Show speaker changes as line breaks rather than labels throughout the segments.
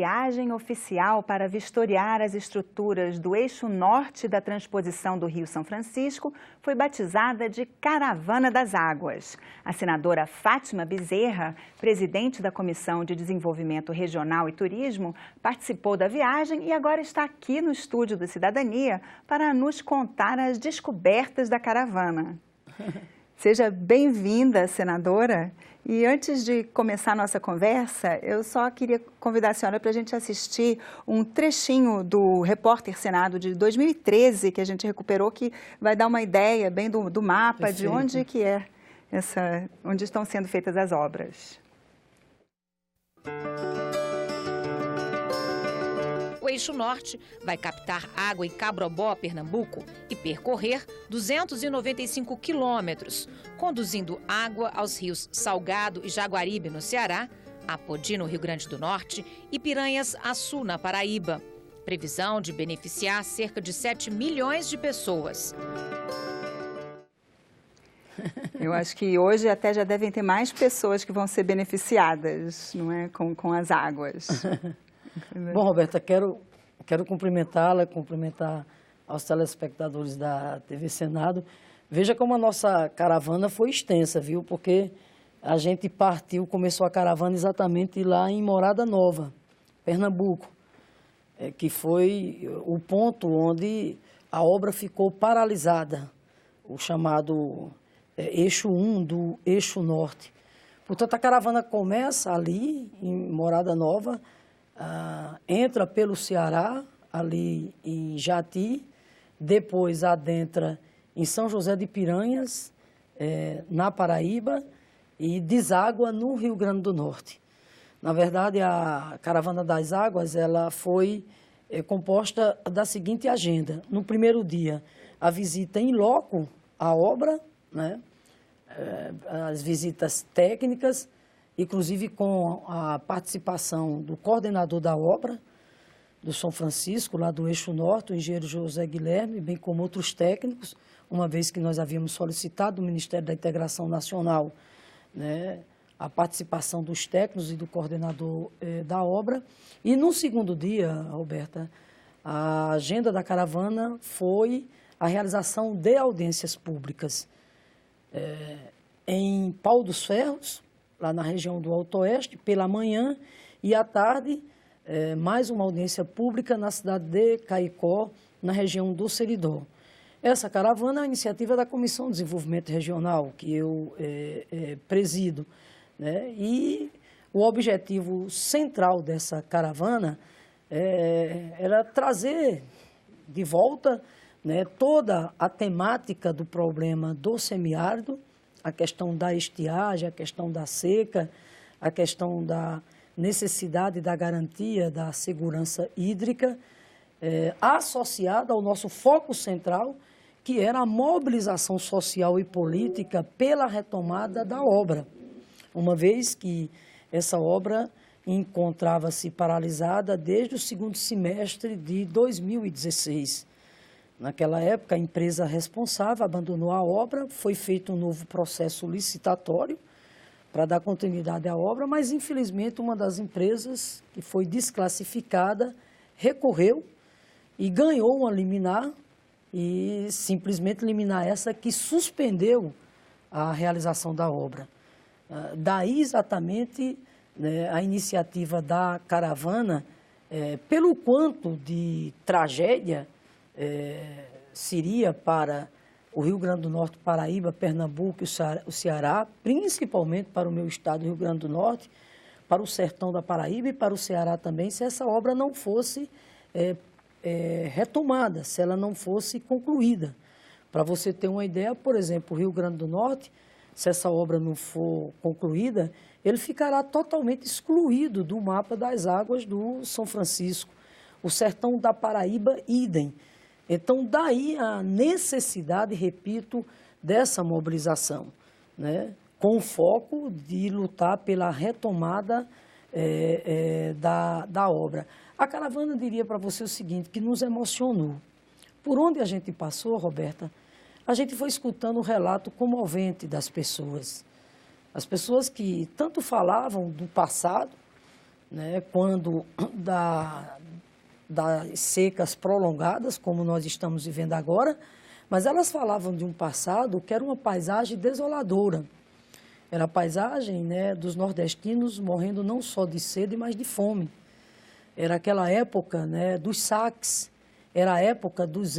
viagem oficial para vistoriar as estruturas do eixo norte da transposição do Rio São Francisco foi batizada de Caravana das Águas. A senadora Fátima Bezerra, presidente da Comissão de Desenvolvimento Regional e Turismo, participou da viagem e agora está aqui no estúdio do Cidadania para nos contar as descobertas da caravana. Seja bem-vinda, senadora. E antes de começar a nossa conversa, eu só queria convidar a senhora para a gente assistir um trechinho do Repórter Senado de 2013, que a gente recuperou, que vai dar uma ideia bem do mapa. Perfeito. De onde que é onde estão sendo feitas as obras.
O eixo norte vai captar água em Cabrobó, Pernambuco, e percorrer 295 quilômetros, conduzindo água aos rios Salgado e Jaguaribe, no Ceará, Apodi, no Rio Grande do Norte, e Piranhas-Açu, na Paraíba. Previsão de beneficiar cerca de 7 milhões de pessoas.
Eu acho que hoje até já devem ter mais pessoas que vão ser beneficiadas, não é, com as águas.
Bom, Roberta, quero cumprimentá-la, cumprimentar aos telespectadores da TV Senado. Veja como a nossa caravana foi extensa, viu? Porque a gente começou a caravana exatamente lá em Morada Nova, Pernambuco, que foi o ponto onde a obra ficou paralisada, o chamado eixo 1 do eixo norte. Portanto, a caravana começa ali em Morada Nova, entra pelo Ceará, ali em Jati, depois adentra em São José de Piranhas, na Paraíba, e deságua no Rio Grande do Norte. Na verdade, a Caravana das Águas ela foi composta da seguinte agenda. No primeiro dia, a visita em loco à obra, né? As visitas técnicas, inclusive com a participação do coordenador da obra, do São Francisco, lá do Eixo Norte, o engenheiro José Guilherme, bem como outros técnicos, uma vez que nós havíamos solicitado do Ministério da Integração Nacional, né, a participação dos técnicos e do coordenador da obra. E no segundo dia, Roberta, a agenda da caravana foi a realização de audiências públicas em Pau dos Ferros, lá na região do Alto Oeste, pela manhã, e à tarde, mais uma audiência pública na cidade de Caicó, na região do Seridó. Essa caravana é a iniciativa da Comissão de Desenvolvimento Regional, que eu presido, né? E o objetivo central dessa caravana era trazer de volta, né, toda a temática do problema do semiárido, a questão da estiagem, a questão da seca, a questão da necessidade da garantia da segurança hídrica, associada ao nosso foco central, que era a mobilização social e política pela retomada da obra, uma vez que essa obra encontrava-se paralisada desde o segundo semestre de 2016. Naquela época, a empresa responsável abandonou a obra, foi feito um novo processo licitatório para dar continuidade à obra, mas, infelizmente, uma das empresas que foi desclassificada recorreu e ganhou uma liminar, e simplesmente liminar essa que suspendeu a realização da obra. Daí, exatamente, né, a iniciativa da caravana, pelo quanto de tragédia seria para o Rio Grande do Norte, Paraíba, Pernambuco e o Ceará, principalmente para o meu estado, Rio Grande do Norte, para o sertão da Paraíba e para o Ceará também, se essa obra não fosse retomada, se ela não fosse concluída. Para você ter uma ideia, por exemplo, o Rio Grande do Norte, se essa obra não for concluída, ele ficará totalmente excluído do mapa das águas do São Francisco. O sertão da Paraíba, idem. Então, daí a necessidade, repito, dessa mobilização, né, com o foco de lutar pela retomada da obra. A caravana diria para você o seguinte, que nos emocionou. Por onde a gente passou, Roberta, a gente foi escutando o relato comovente das pessoas. As pessoas que tanto falavam do passado, né, quando das secas prolongadas, como nós estamos vivendo agora, mas elas falavam de um passado que era uma paisagem desoladora. Era a paisagem, né, dos nordestinos morrendo não só de sede, mas de fome. Era aquela época, né, dos saques, era a época dos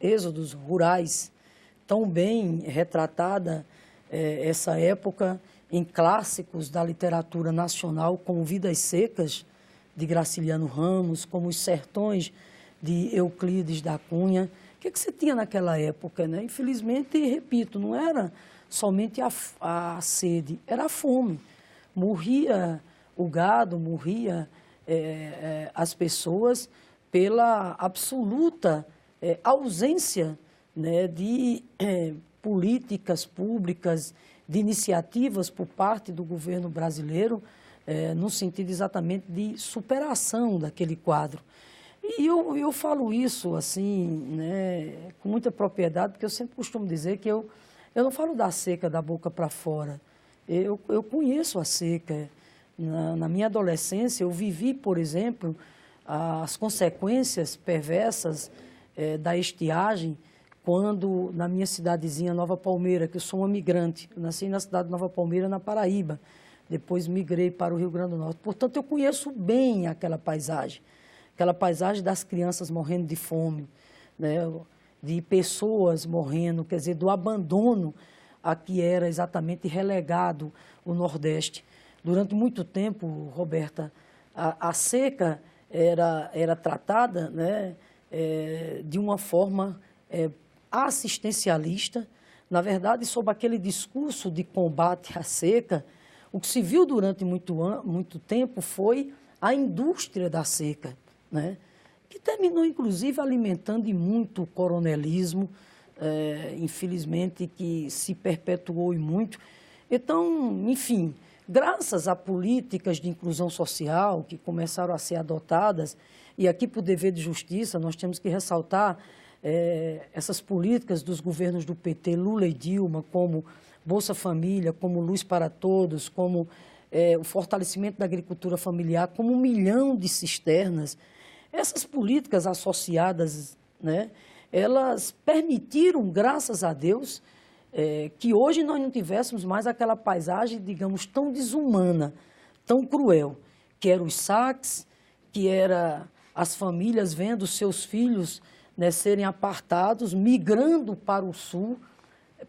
êxodos rurais, tão bem retratada essa época em clássicos da literatura nacional, como Vidas Secas, de Graciliano Ramos, como Os Sertões, de Euclides da Cunha. O que você tinha naquela época, né? Infelizmente, repito, não era somente a sede, era a fome. Morria o gado, morria as pessoas pela absoluta ausência, né, de políticas públicas, de iniciativas por parte do governo brasileiro, no sentido exatamente de superação daquele quadro. E eu falo isso assim, né, com muita propriedade, porque eu sempre costumo dizer que eu não falo da seca da boca para fora. Eu conheço a seca. Na minha adolescência, eu vivi, por exemplo, as consequências perversas da estiagem, quando na minha cidadezinha Nova Palmeira, que eu sou uma migrante, eu nasci na cidade de Nova Palmeira, na Paraíba, depois migrei para o Rio Grande do Norte. Portanto, eu conheço bem aquela paisagem das crianças morrendo de fome, né, de pessoas morrendo, quer dizer, do abandono a que era exatamente relegado o Nordeste. Durante muito tempo, Roberta, a seca era tratada, né, de uma forma assistencialista. Na verdade, sob aquele discurso de combate à seca, o que se viu durante muito tempo foi a indústria da seca, né, que terminou, inclusive, alimentando e muito o coronelismo, infelizmente, que se perpetuou e muito. Então, enfim, graças a políticas de inclusão social que começaram a ser adotadas, e aqui, por dever de justiça, nós temos que ressaltar essas políticas dos governos do PT, Lula e Dilma, como Bolsa Família, como Luz para Todos, como o fortalecimento da agricultura familiar, como 1 milhão de cisternas. Essas políticas associadas, né, elas permitiram, graças a Deus, que hoje nós não tivéssemos mais aquela paisagem, digamos, tão desumana, tão cruel, que eram os saques, que era as famílias vendo seus filhos, né, serem apartados, migrando para o sul,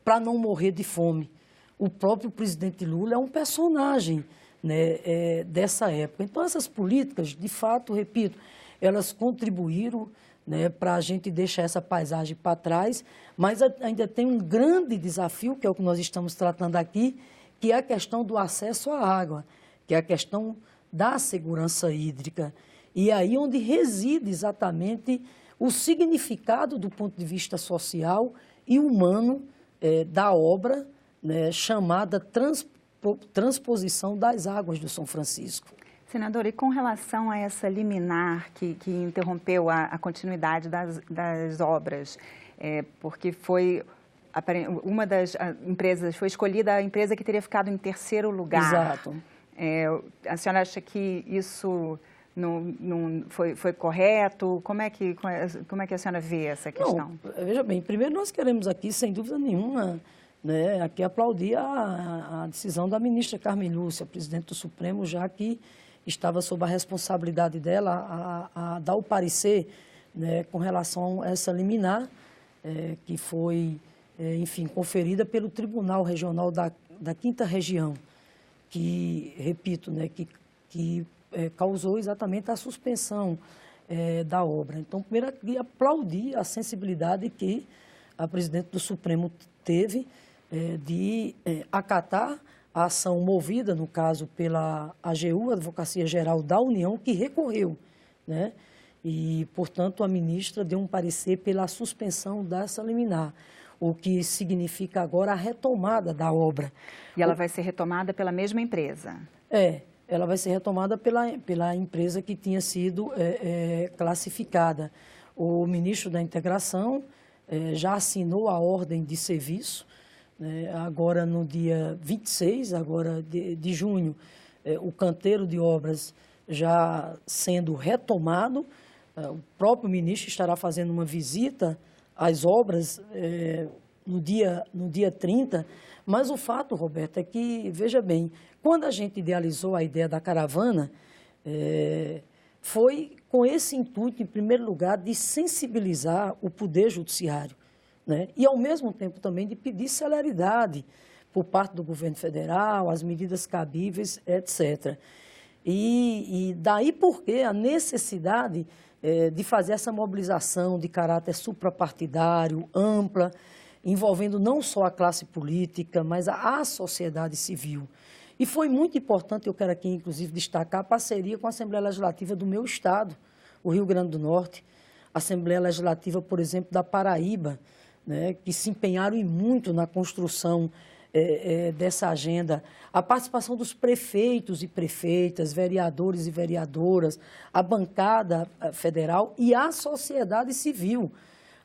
para não morrer de fome. O próprio presidente Lula é um personagem, né, dessa época. Então, essas políticas, de fato, repito, elas contribuíram, né, para a gente deixar essa paisagem para trás, mas ainda tem um grande desafio, que é o que nós estamos tratando aqui, que é a questão do acesso à água, que é a questão da segurança hídrica. E aí onde reside exatamente o significado do ponto de vista social e humano da obra, né, chamada Transposição das Águas do São Francisco.
Senador, e com relação a essa liminar que interrompeu a continuidade das obras, porque foi uma das empresas, foi escolhida a empresa que teria ficado em terceiro lugar.
Exato.
A senhora acha que isso não foi correto? Como é que a senhora vê essa questão?
Não, veja bem, primeiro nós queremos aqui, sem dúvida nenhuma, né, aqui aplaudir a decisão da ministra Carmen Lúcia, presidente do Supremo, já que estava sob a responsabilidade dela a dar o parecer, né, com relação a essa liminar, que foi, enfim, conferida pelo Tribunal Regional da 5ª Região, que, repito, né, que causou exatamente a suspensão da obra. Então, primeiro, aqui aplaudir a sensibilidade que a presidente do Supremo teve de acatar a ação movida, no caso, pela AGU, Advocacia Geral da União, que recorreu, né? E, portanto, a ministra deu um parecer pela suspensão dessa liminar, o que significa agora a retomada da obra.
E ela vai ser retomada pela mesma empresa?
Ela vai ser retomada pela empresa que tinha sido classificada. O ministro da Integração já assinou a ordem de serviço, agora no dia 26 de junho, o canteiro de obras já sendo retomado. O próprio ministro estará fazendo uma visita às obras no dia 30, mas o fato, Roberto, é que, veja bem, quando a gente idealizou a ideia da caravana, foi com esse intuito, em primeiro lugar, de sensibilizar o Poder Judiciário, né? E, ao mesmo tempo, também de pedir celeridade por parte do governo federal, as medidas cabíveis, etc. E daí porque a necessidade de fazer essa mobilização de caráter suprapartidário, ampla, envolvendo não só a classe política, mas a sociedade civil. E foi muito importante, eu quero aqui, inclusive, destacar a parceria com a Assembleia Legislativa do meu estado, o Rio Grande do Norte, a Assembleia Legislativa, por exemplo, da Paraíba, né, que se empenharam e muito na construção dessa agenda, a participação dos prefeitos e prefeitas, vereadores e vereadoras, a bancada federal e a sociedade civil,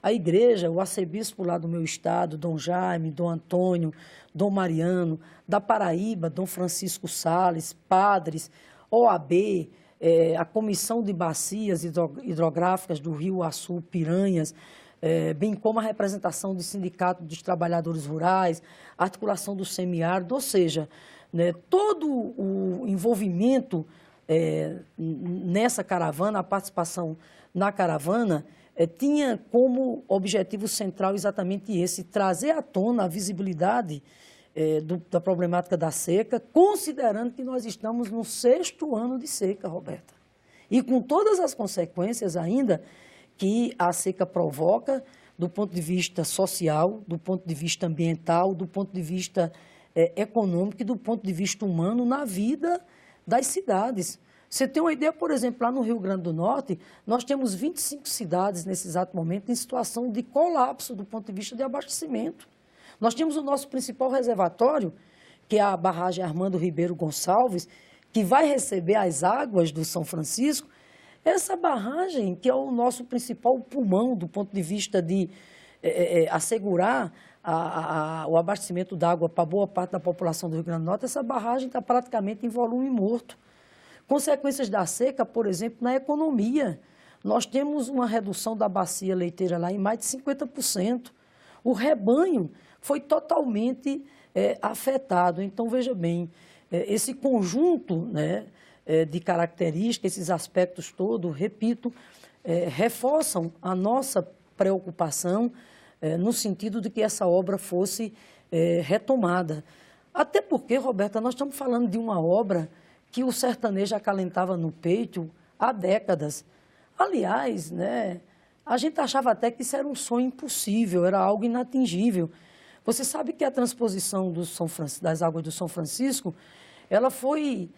a igreja, o arcebispo lá do meu estado, Dom Jaime, Dom Antônio, Dom Mariano, da Paraíba, Dom Francisco Sales, padres, OAB, a Comissão de Bacias Hidrográficas do Rio Açu, Piranhas, bem como a representação do Sindicato dos Trabalhadores Rurais, a articulação do semiárido, ou seja, né, todo o envolvimento nessa caravana, a participação na caravana, tinha como objetivo central exatamente esse, trazer à tona a visibilidade da problemática da seca, considerando que nós estamos no 6º ano de seca, Roberta, e com todas as consequências ainda que a seca provoca do ponto de vista social, do ponto de vista ambiental, do ponto de vista econômico e do ponto de vista humano na vida das cidades. Você tem uma ideia, por exemplo, lá no Rio Grande do Norte, nós temos 25 cidades nesse exato momento em situação de colapso do ponto de vista de abastecimento. Nós temos o nosso principal reservatório, que é a barragem Armando Ribeiro Gonçalves, que vai receber as águas do São Francisco. Essa barragem, que é o nosso principal pulmão do ponto de vista de assegurar o abastecimento d'água para boa parte da população do Rio Grande do Norte, essa barragem está praticamente em volume morto. Consequências da seca, por exemplo, na economia. Nós temos uma redução da bacia leiteira lá em mais de 50%. O rebanho foi totalmente afetado. Então, veja bem, esse conjunto, né, de características, esses aspectos todos, repito, reforçam a nossa preocupação no sentido de que essa obra fosse retomada. Até porque, Roberta, nós estamos falando de uma obra que o sertanejo acalentava no peito há décadas. Aliás, né, a gente achava até que isso era um sonho impossível, era algo inatingível. Você sabe que a transposição das águas do São Francisco, ela foi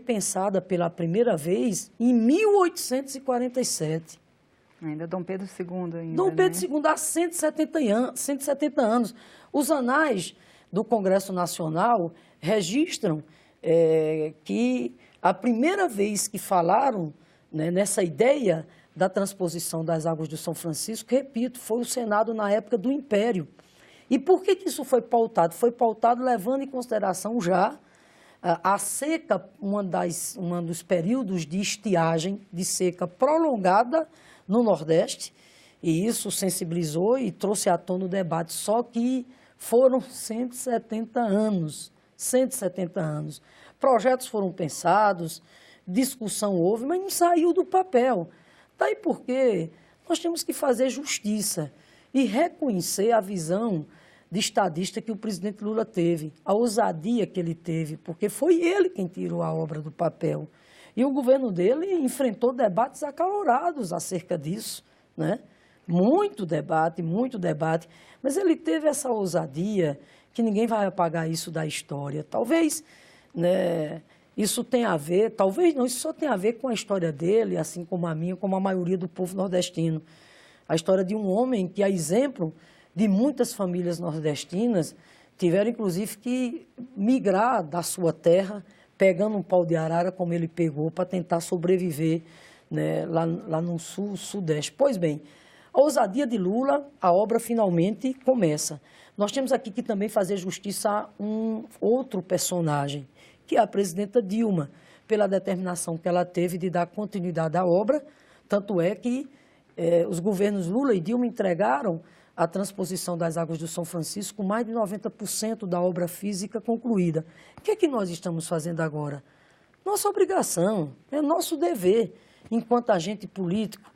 pensada pela primeira vez em 1847.
Ainda Dom Pedro II. Ainda,
Dom Pedro II, há 170 anos. Os anais do Congresso Nacional registram que a primeira vez que falaram, né, nessa ideia da transposição das águas do São Francisco, repito, foi o Senado na época do Império. E por que isso foi pautado? Foi pautado levando em consideração já a seca, um dos períodos de estiagem, de seca prolongada no Nordeste, e isso sensibilizou e trouxe à tona o debate, só que foram 170 anos. 170 anos. Projetos foram pensados, discussão houve, mas não saiu do papel. Daí porque nós temos que fazer justiça e reconhecer a visão de estadista que o presidente Lula teve, a ousadia que ele teve, porque foi ele quem tirou a obra do papel. E o governo dele enfrentou debates acalorados acerca disso, né? Muito debate, mas ele teve essa ousadia que ninguém vai apagar isso da história. Talvez, né, isso tenha a ver, talvez não, isso só tem a ver com a história dele, assim como a minha, como a maioria do povo nordestino. A história de um homem que, a exemplo de muitas famílias nordestinas, tiveram inclusive que migrar da sua terra, pegando um pau de arara como ele pegou, para tentar sobreviver, né, lá no sudeste. Pois bem, a ousadia de Lula, a obra finalmente começa. Nós temos aqui que também fazer justiça a um outro personagem, que é a presidenta Dilma. pela determinação que ela teve de dar continuidade à obra, tanto é que os governos Lula e Dilma entregaram a transposição das águas do São Francisco com mais de 90% da obra física concluída. O que é que nós estamos fazendo agora? Nossa obrigação, é nosso dever, enquanto agente político.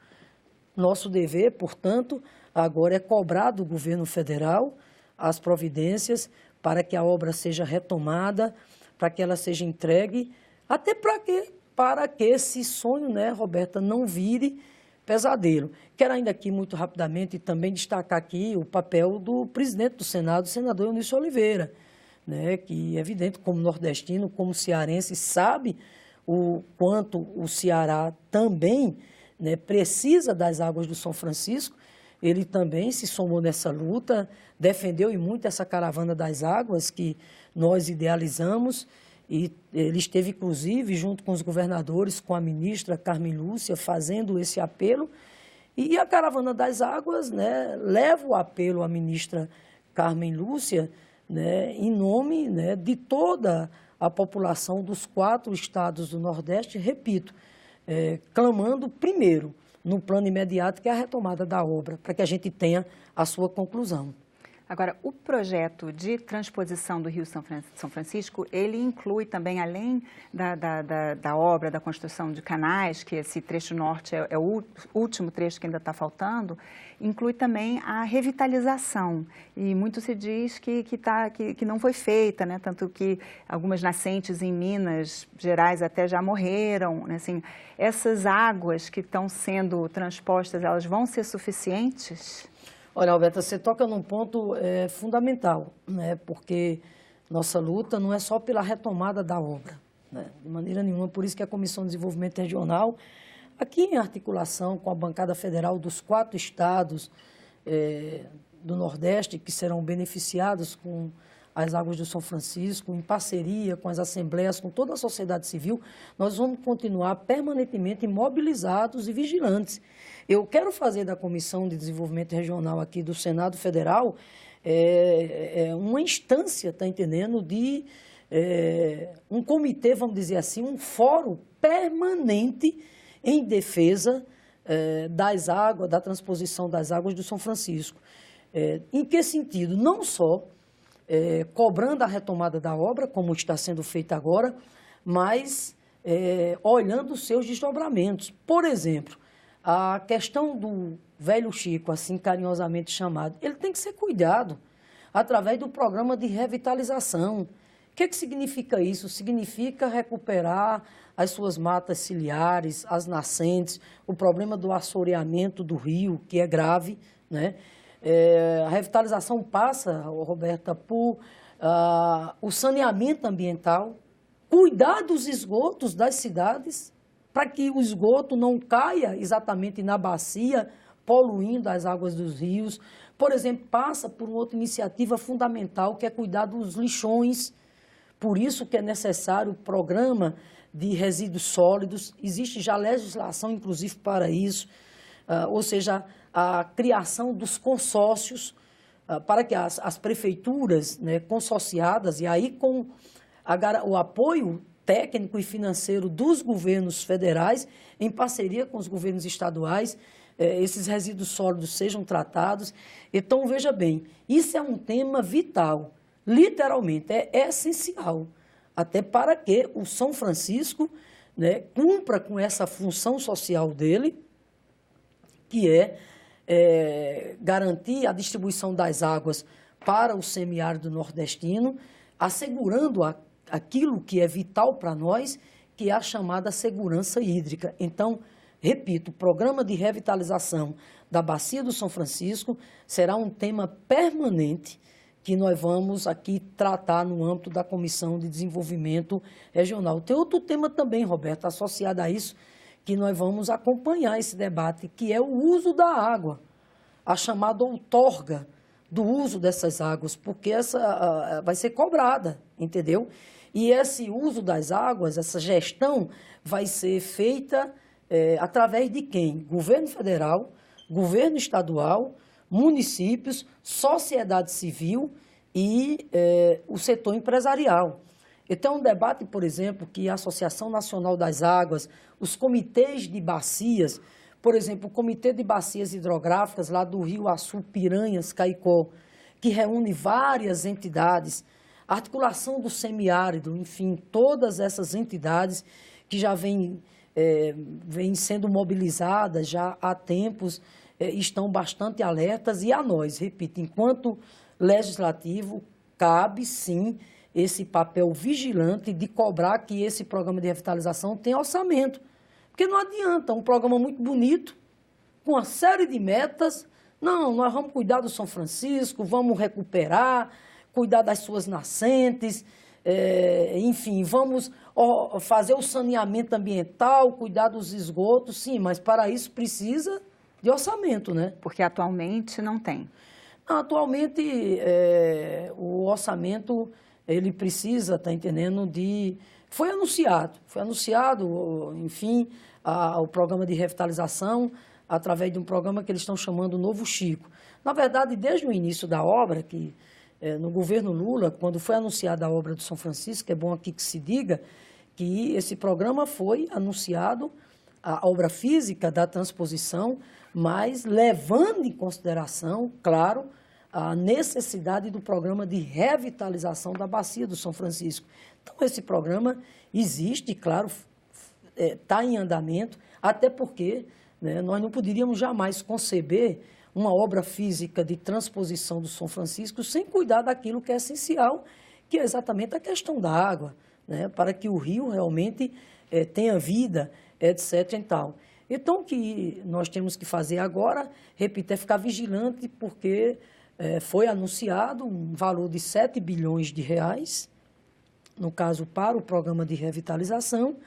Nosso dever, portanto, agora é cobrar do governo federal as providências para que a obra seja retomada, para que ela seja entregue, até para que esse sonho, né, Roberta, não vire pesadelo. Quero ainda aqui, muito rapidamente, também destacar aqui o papel do presidente do Senado, o senador Eunício Oliveira, né, que é evidente, como nordestino, como cearense, sabe o quanto o Ceará também, né, precisa das águas do São Francisco. Ele também se somou nessa luta, defendeu e muito essa caravana das águas que nós idealizamos, e ele esteve, inclusive, junto com os governadores, com a ministra Carmen Lúcia, fazendo esse apelo. E a Caravana das Águas, né, leva o apelo à ministra Carmen Lúcia, né, em nome, né, de toda a população dos 4 estados do Nordeste, repito, clamando primeiro, no plano imediato, que é a retomada da obra, para que a gente tenha a sua conclusão.
Agora, o projeto de transposição do Rio São Francisco, ele inclui também, além da obra, da construção de canais, que esse trecho norte é o último trecho que ainda está faltando, inclui também a revitalização. E muito se diz que não foi feita, né? Tanto que algumas nascentes em Minas Gerais até já morreram, né? Assim, essas águas que estão sendo transpostas, elas vão ser suficientes?
Olha, Alberta, você toca num ponto fundamental, né? Porque nossa luta não é só pela retomada da obra, né? De maneira nenhuma. Por isso que a Comissão de Desenvolvimento Regional, aqui em articulação com a bancada federal dos 4 estados do Nordeste, que serão beneficiados com as águas do São Francisco, em parceria com as assembleias, com toda a sociedade civil, nós vamos continuar permanentemente mobilizados e vigilantes. Eu quero fazer da Comissão de Desenvolvimento Regional aqui do Senado Federal uma instância, está entendendo, de um comitê, vamos dizer assim, um fórum permanente em defesa das águas, da transposição das águas do São Francisco. Em que sentido? Não só cobrando a retomada da obra, como está sendo feito agora, mas olhando os seus desdobramentos. Por exemplo, a questão do velho Chico, assim carinhosamente chamado, ele tem que ser cuidado através do programa de revitalização. O que significa isso? Significa recuperar as suas matas ciliares, as nascentes, o problema do assoreamento do rio, que é grave, né? A revitalização passa, Roberta, por o saneamento ambiental, cuidar dos esgotos das cidades, para que o esgoto não caia exatamente na bacia, poluindo as águas dos rios. Por exemplo, passa por uma outra iniciativa fundamental, que é cuidar dos lixões. Por isso que é necessário o programa de resíduos sólidos. Existe já legislação, inclusive, para isso. Ou seja, a criação dos consórcios para que as prefeituras, né, consorciadas, e aí com o apoio técnico e financeiro dos governos federais, em parceria com os governos estaduais, esses resíduos sólidos sejam tratados. Então, veja bem, isso é um tema vital, literalmente, é essencial, até para que o São Francisco, né, cumpra com essa função social dele, que é garantir a distribuição das águas para o semiárido nordestino, assegurando aquilo que é vital para nós, que é a chamada segurança hídrica. Então, repito, o programa de revitalização da Bacia do São Francisco será um tema permanente que nós vamos aqui tratar no âmbito da Comissão de Desenvolvimento Regional. Tem outro tema também, Roberto, associado a isso, que nós vamos acompanhar esse debate, que é o uso da água, a chamada outorga do uso dessas águas, porque essa vai ser cobrada, entendeu? E esse uso das águas, essa gestão, vai ser feita através de quem? Governo federal, governo estadual, municípios, sociedade civil e o setor empresarial. Então, é um debate, por exemplo, que a Associação Nacional das Águas, os comitês de bacias, por exemplo, o Comitê de Bacias Hidrográficas lá do Rio Açu, Piranhas, Caicó, que reúne várias entidades, a articulação do semiárido, enfim, todas essas entidades que já vêm sendo mobilizadas já há tempos, estão bastante alertas e a nós, repito, enquanto legislativo, cabe sim esse papel vigilante de cobrar que esse programa de revitalização tenha orçamento. Porque não adianta, um programa muito bonito, com uma série de metas, não, nós vamos cuidar do São Francisco, vamos recuperar, cuidar das suas nascentes, enfim, vamos fazer o saneamento ambiental, cuidar dos esgotos, sim, mas para isso precisa de orçamento, né?
Porque atualmente não tem.
Atualmente, o orçamento, ele precisa, está entendendo, Foi anunciado, enfim, o programa de revitalização através de um programa que eles estão chamando Novo Chico. Na verdade, desde o início da obra, que no governo Lula, quando foi anunciada a obra do São Francisco, é bom aqui que se diga que esse programa foi anunciado, a obra física da transposição, mas levando em consideração, claro, a necessidade do programa de revitalização da bacia do São Francisco. Então, esse programa existe, claro, está em andamento, até porque, né, nós não poderíamos jamais conceber uma obra física de transposição do São Francisco sem cuidar daquilo que é essencial, que é exatamente a questão da água, né, para que o rio realmente tenha vida, etc. e tal. Então, o que nós temos que fazer agora, repito, é ficar vigilante, porque foi anunciado um valor de 7 bilhões de reais, no caso, para o programa de revitalização.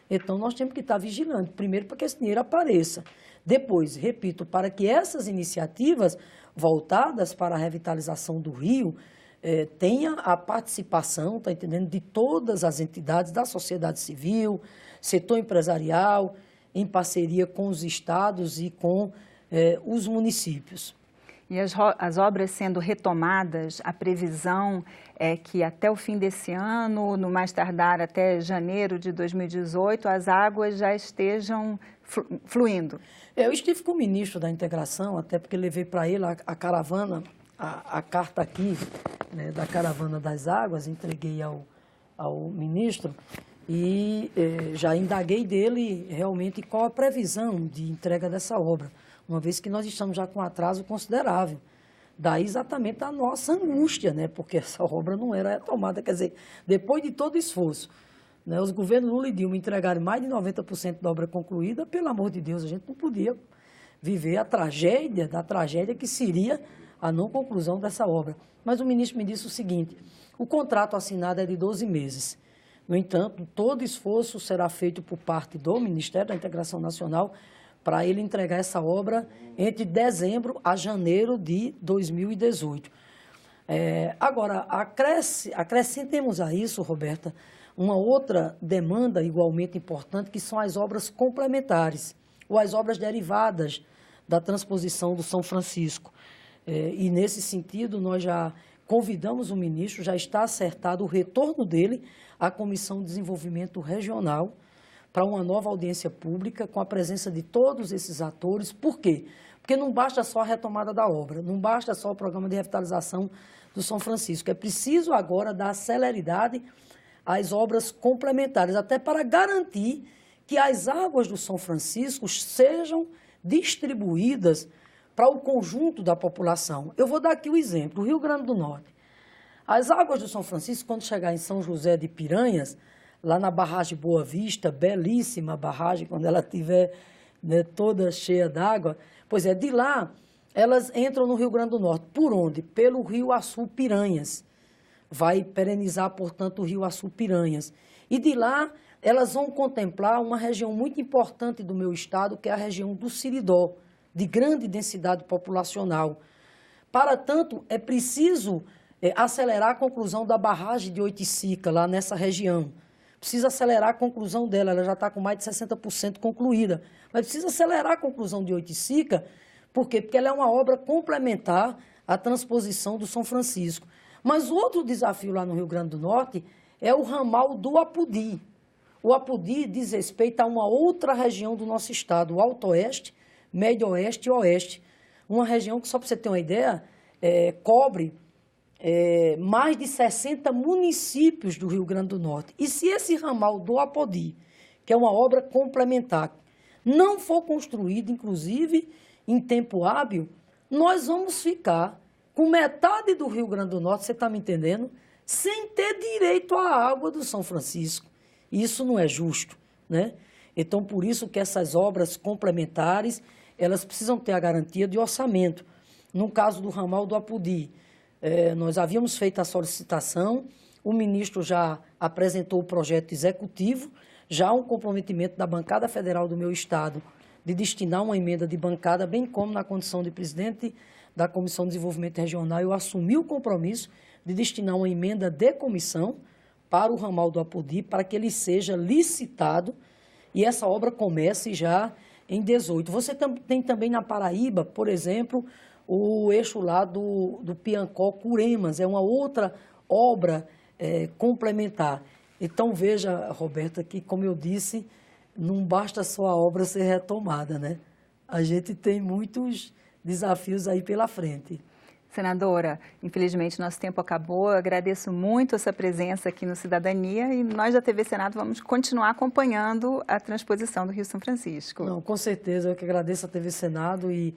Então, nós temos que estar vigilantes, primeiro, para que esse dinheiro apareça. Depois, repito, para que essas iniciativas voltadas para a revitalização do rio tenha a participação, está entendendo, de todas as entidades da sociedade civil, setor empresarial, em parceria com os estados e com os municípios.
E as obras sendo retomadas, a previsão é que até o fim desse ano, no mais tardar até janeiro de 2018, as águas já estejam fluindo.
Eu estive com o ministro da Integração, até porque levei para ele a caravana, a carta aqui, né, da Caravana das Águas, entreguei ao ministro e já indaguei dele realmente qual a previsão de entrega dessa obra, uma vez que nós estamos já com um atraso considerável. Daí exatamente a nossa angústia, né? Porque essa obra não era retomada. Quer dizer, depois de todo esforço, né, os governos Lula e Dilma entregaram mais de 90% da obra concluída, pelo amor de Deus, a gente não podia viver a tragédia que seria a não conclusão dessa obra. Mas o ministro me disse o seguinte: o contrato assinado é de 12 meses. No entanto, todo esforço será feito por parte do Ministério da Integração Nacional para ele entregar essa obra entre dezembro a janeiro de 2018. Agora, acrescentemos a isso, Roberta, uma outra demanda igualmente importante, que são as obras complementares, ou as obras derivadas da transposição do São Francisco. E, nesse sentido, nós já convidamos o ministro, já está acertado o retorno dele à Comissão de Desenvolvimento Regional, para uma nova audiência pública, com a presença de todos esses atores. Por quê? Porque não basta só a retomada da obra, não basta só o programa de revitalização do São Francisco. É preciso agora dar celeridade às obras complementares, até para garantir que as águas do São Francisco sejam distribuídas para o conjunto da população. Eu vou dar aqui o exemplo, o Rio Grande do Norte. As águas do São Francisco, quando chegar em São José de Piranhas, lá na barragem Boa Vista, belíssima barragem, quando ela estiver, né, toda cheia d'água, pois de lá elas entram no Rio Grande do Norte. Por onde? Pelo Rio Açu Piranhas. Vai perenizar, portanto, o Rio Açu Piranhas. E de lá elas vão contemplar uma região muito importante do meu estado, que é a região do Siridó, de grande densidade populacional. Para tanto, é preciso acelerar a conclusão da barragem de Oiticica, lá nessa região. Precisa acelerar a conclusão dela, ela já está com mais de 60% concluída. Mas precisa acelerar a conclusão de Oiticica, por quê? Porque ela é uma obra complementar à transposição do São Francisco. Mas outro desafio lá no Rio Grande do Norte é o ramal do Apodi. O Apodi diz respeito a uma outra região do nosso estado, o Alto Oeste, Médio Oeste e Oeste. Uma região que, só para você ter uma ideia, cobre mais de 60 municípios do Rio Grande do Norte. E se esse ramal do Apodi, que é uma obra complementar, não for construído, inclusive, em tempo hábil, nós vamos ficar com metade do Rio Grande do Norte, você está me entendendo, sem ter direito à água do São Francisco. Isso não é justo, né? Então, por isso que essas obras complementares, elas precisam ter a garantia de orçamento. No caso do ramal do Apodi, nós havíamos feito a solicitação, o ministro já apresentou o projeto executivo, já há um comprometimento da bancada federal do meu estado de destinar uma emenda de bancada, bem como na condição de presidente da Comissão de Desenvolvimento Regional, eu assumi o compromisso de destinar uma emenda de comissão para o ramal do Apodi, para que ele seja licitado e essa obra comece já em 18. Você tem também na Paraíba, por exemplo, o eixo lá do Piancó-Curemas, é uma outra obra complementar. Então, veja, Roberta, que, como eu disse, não basta só a obra ser retomada, né? A gente tem muitos desafios aí pela frente.
Senadora, infelizmente nosso tempo acabou. Eu agradeço muito essa presença aqui no Cidadania e nós da TV Senado vamos continuar acompanhando a transposição do Rio São Francisco.
Não, com certeza, eu que agradeço a TV Senado e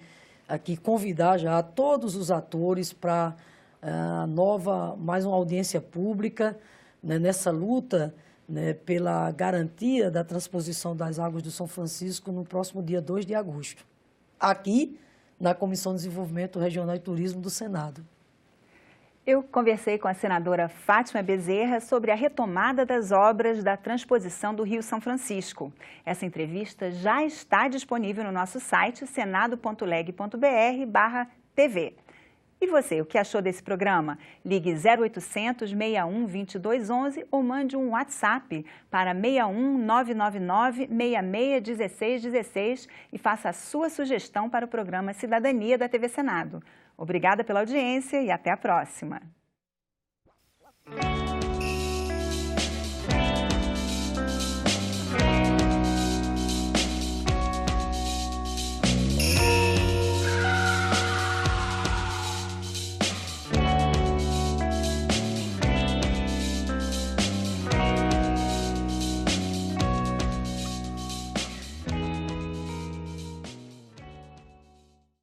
aqui convidar já todos os atores para mais uma audiência pública, né, nessa luta, né, pela garantia da transposição das águas do São Francisco no próximo dia 2 de agosto, aqui na Comissão de Desenvolvimento Regional e Turismo do Senado.
Eu conversei com a senadora Fátima Bezerra sobre a retomada das obras da transposição do Rio São Francisco. Essa entrevista já está disponível no nosso site senado.leg.br/TV. E você, o que achou desse programa? Ligue 0800 61 2211 ou mande um WhatsApp para 61 999 66 16 16 e faça a sua sugestão para o programa Cidadania da TV Senado. Obrigada pela audiência e até a próxima.